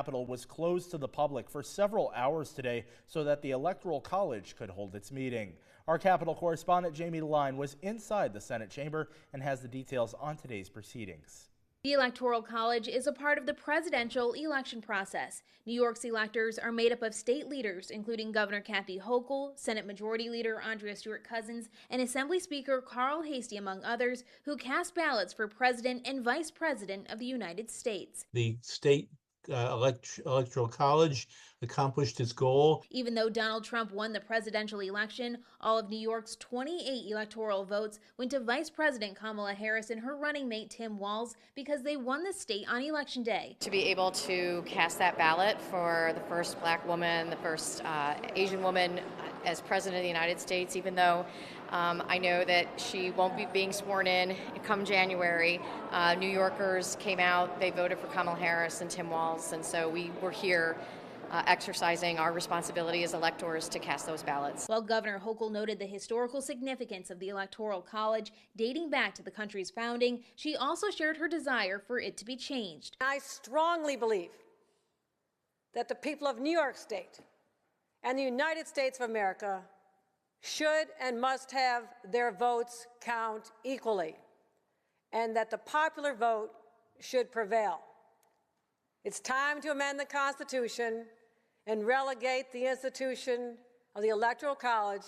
Capitol was closed to the public for several hours today so that the Electoral College could hold its meeting. Our Capitol correspondent Jamie DeLine was inside the Senate chamber and has the details on today's proceedings. The Electoral College is a part of the presidential election process. New York's electors are made up of state leaders, including Governor Kathy Hochul, Senate Majority Leader Andrea Stewart-Cousins, and Assembly Speaker Carl Heastie, among others, who cast ballots for President and Vice President of the United States. The state Electoral College accomplished its goal. Even though Donald Trump won the presidential election, all of New York's 28 electoral votes went to Vice President Kamala Harris and her running mate Tim Walz because they won the state on Election Day. To be able to cast that ballot for the first black woman, the first Asian woman as President of the United States, even though I know that she won't be being sworn in come January. New Yorkers came out, they voted for Kamala Harris and Tim Walz, and so we were here exercising our responsibility as electors to cast those ballots. While Governor Hochul noted the historical significance of the Electoral College dating back to the country's founding, she also shared her desire for it to be changed. I strongly believe that the people of New York State and the United States of America should and must have their votes count equally, and that the popular vote should prevail. It's time to amend the Constitution and relegate the institution of the Electoral College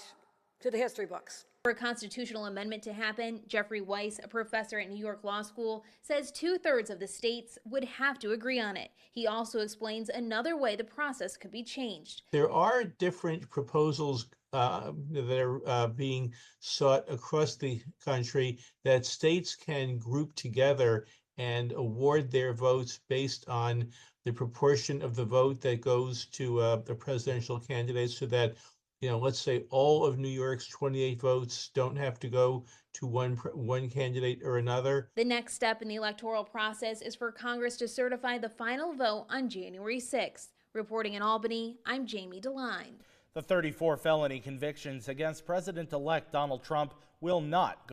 to the history books. For a constitutional amendment to happen, Jeffrey Weiss, a professor at New York Law School, says 2/3 of the states would have to agree on it. He also explains another way the process could be changed. There are different proposals that are being sought across the country that states can group together and award their votes based on the proportion of the vote that goes to the presidential candidate, so that, let's say all of New York's 28 votes don't have to go to one candidate or another. The next step in the electoral process is for Congress to certify the final vote on January 6th. Reporting in Albany, I'm Jamie DeLine. The 34 felony convictions against President-elect Donald Trump will not go